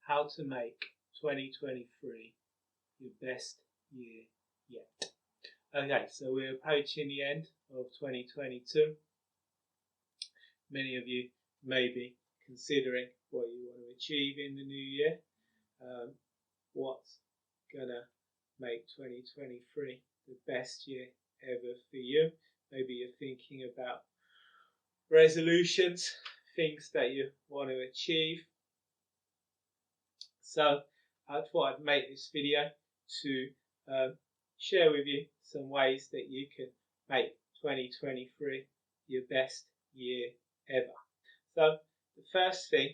how to make 2023 your best year yet. Okay, so we're approaching the end of 2022. Many of you may be considering what you want to achieve in the new year. What's gonna make 2023 the best year ever for you? Maybe you're thinking about resolutions, things that you want to achieve. So I thought I'd make this video to share with you some ways that you can make 2023 your best year ever. So the first thing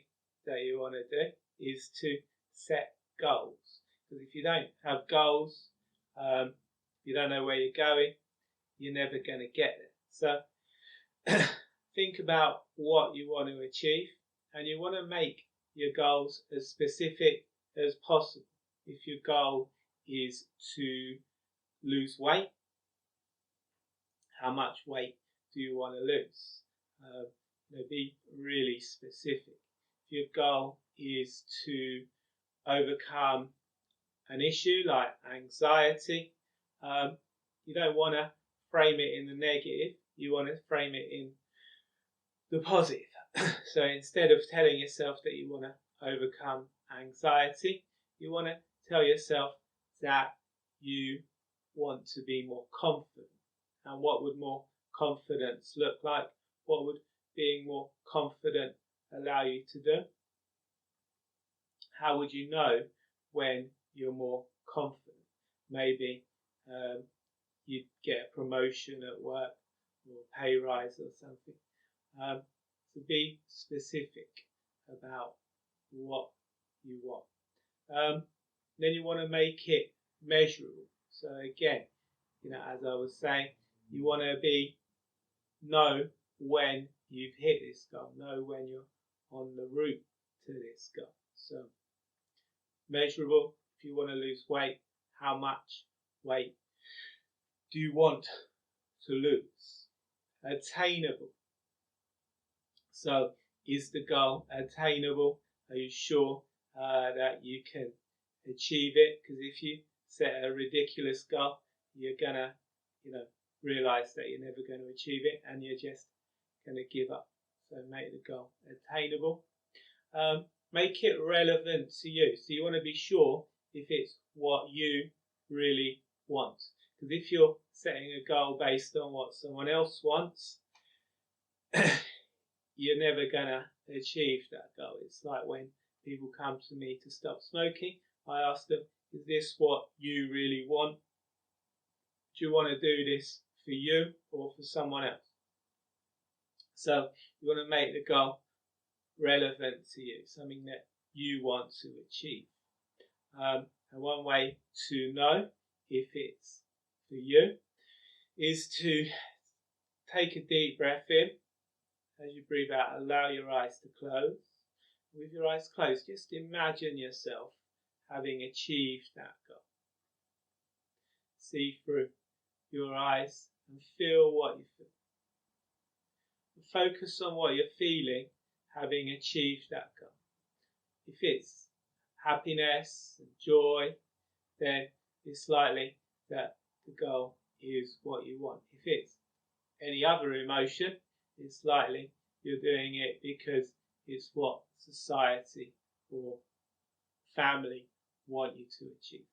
that you want to do is to set goals. Because if you don't have goals, you don't know where you're going, you're never going to get there. So think about what you want to achieve, and you want to make your goals as specific as possible. If your goal is to lose weight, how much weight do you want to lose? Be really specific. If your goal is to overcome an issue like anxiety, you don't want to frame it in the negative, you want to frame it in the positive. So instead of telling yourself that you want to overcome anxiety, you want to tell yourself that you want to be more confident. And what would more confidence look like? What would being more confident allow you to do? How would you know when you're more confident? Maybe you'd get a promotion at work or a pay rise or something. So be specific about what you want. Then you want to make it measurable. So again, as I was saying, you want to know when you've hit this goal, know when you're on the route to this goal. So measurable. If you want to lose weight, how much weight do you want to lose? Attainable. So is the goal attainable? Are you sure that you can achieve it? Because if you set a ridiculous goal, you're gonna realize that you're never going to achieve it, and you're just going to give up. So make the goal attainable. Make it relevant to you. So you want to be sure if it's what you really want. Because if you're setting a goal based on what someone else wants, you're never going to achieve that goal. It's like when people come to me to stop smoking, I ask them, is this what you really want? Do you want to do this for you or for someone else? So you want to make the goal relevant to you, something that you want to achieve. And one way to know if it's for you is to take a deep breath in. As you breathe out, allow your eyes to close. With your eyes closed, just imagine yourself having achieved that goal. See through your eyes and feel what you feel. Focus on what you're feeling having achieved that goal. If it's happiness and joy, then it's likely that the goal is what you want. If it's any other emotion, it's likely you're doing it because it's what society or family want you to achieve.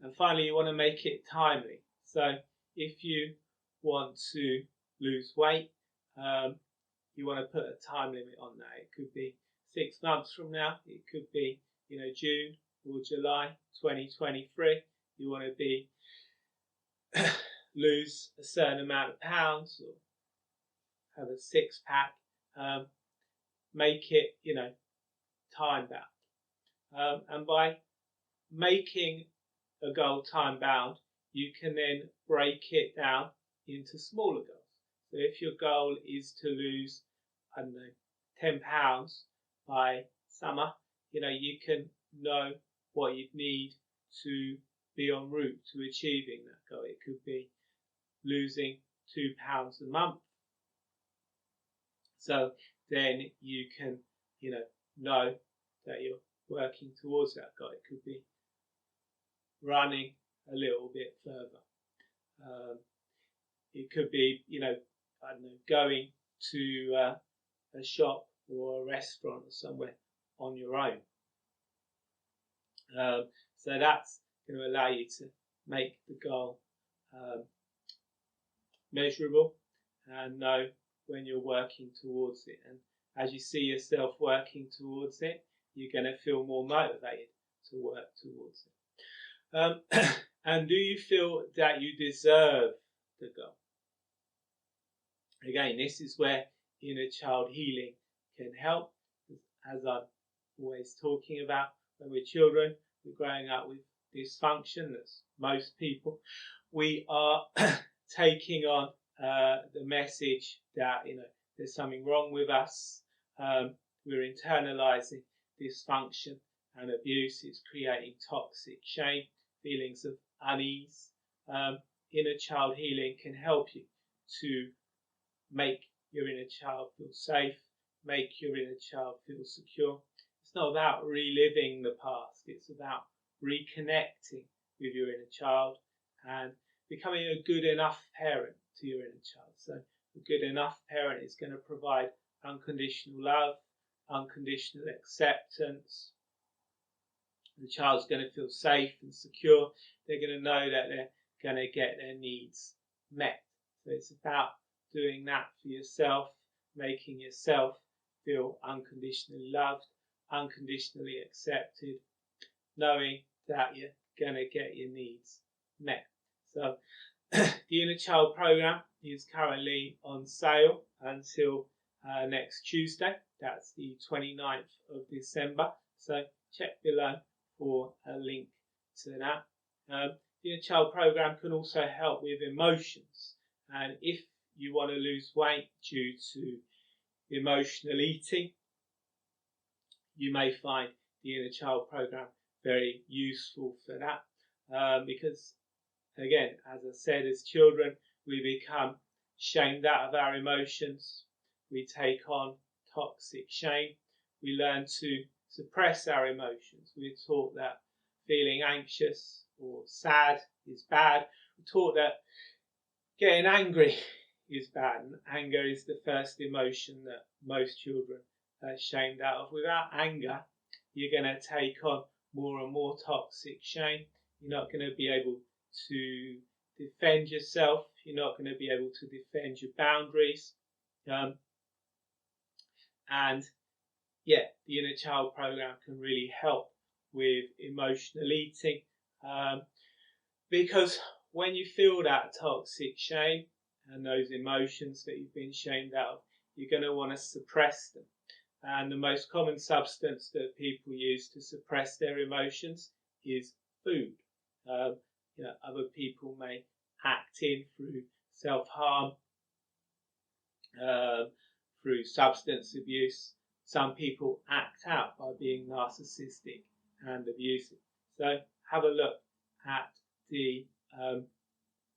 And finally, you want to make it timely. So if you want to lose weight, you want to put a time limit on that. It could be 6 months from now. It could be June or July 2023. You want to lose a certain amount of pounds or have a 6-pack. Make it time bound. And by making a goal time bound, you can then break it down into smaller goals. So if your goal is to lose, 10 pounds by summer, you can know what you'd need to be en route to achieving that goal. It could be losing 2 pounds a month. So then you can, know that you're working towards that goal. It could be running a little bit further. It could be, I don't know, going to a shop or a restaurant or somewhere on your own. So that's going to allow you to make the goal measurable and know when you're working towards it. And as you see yourself working towards it, you're going to feel more motivated to work towards it. And do you feel that you deserve the goal? Again, this is where inner child healing can help. As I'm always talking about, when we're children, we're growing up with dysfunction. That's most people. We are taking on the message that there's something wrong with us. We're internalizing dysfunction and abuse. It's creating toxic shame, feelings of unease. Inner child healing can help you to make your inner child feel safe, make your inner child feel secure. It's not about reliving the past. It's about reconnecting with your inner child and becoming a good enough parent to your inner child. So a good enough parent is going to provide unconditional love, unconditional acceptance. The child's going to feel safe and secure. They're going to know that they're going to get their needs met. So it's about doing that for yourself, making yourself feel unconditionally loved, unconditionally accepted, knowing that you're going to get your needs met. So the Inner Child program is currently on sale until next Tuesday. That's the 29th of December. So check below for a link to that. The Inner Child program can also help with emotions. And if you want to lose weight due to emotional eating, you may find the Inner Child program very useful for that. Because, again, as I said, as children, we become shamed out of our emotions. We take on toxic shame. We learn to suppress our emotions. We're taught that feeling anxious or sad is bad. We're taught that getting angry is bad, and anger is the first emotion that most children are shamed out of. Without anger, you're going to take on more and more toxic shame. You're not going to be able to defend yourself. You're not going to be able to defend your boundaries. And yeah, the Inner Child program can really help with emotional eating, because when you feel that toxic shame and those emotions that you've been shamed out of, you're going to want to suppress them. And the most common substance that people use to suppress their emotions is food. Other people may act in through self-harm, through substance abuse. Some people act out by being narcissistic and abusive. So have a look at the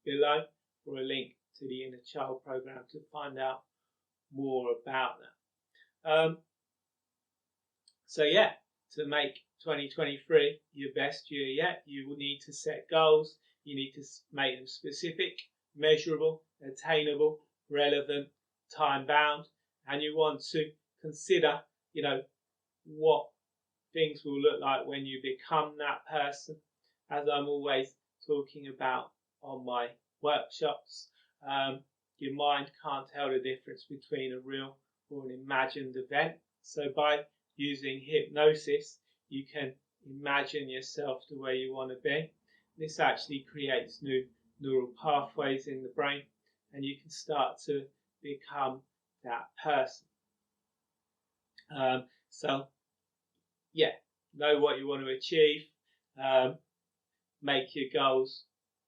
below for a link to the Inner Child program to find out more about that. So yeah, to make 2023 your best year yet, you will need to set goals. You need to make them specific, measurable, attainable, relevant, time-bound, and you want to consider, what things will look like when you become that person. As I'm always talking about on my workshops, your mind can't tell the difference between a real or an imagined event. So by using hypnosis, you can imagine yourself the way you want to be. This actually creates new neural pathways in the brain, and you can start to become that person. So yeah, know what you want to achieve, make your goals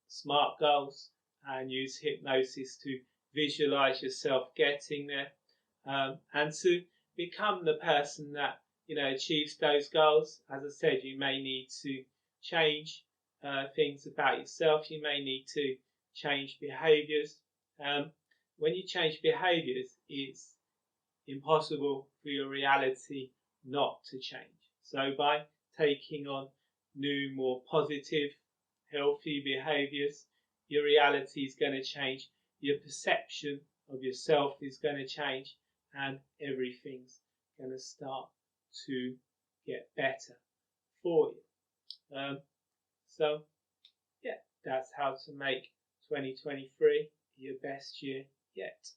smart goals, and use hypnosis to visualize yourself getting there, and to become the person that achieves those goals. As I said, you may need to change things about yourself. You may need to change behaviors. When you change behaviors, it's impossible for your reality not to change. So by taking on new, more positive, healthy behaviours, your reality is going to change, your perception of yourself is going to change, and everything's going to start to get better for you. So yeah, that's how to make 2023 your best year yet.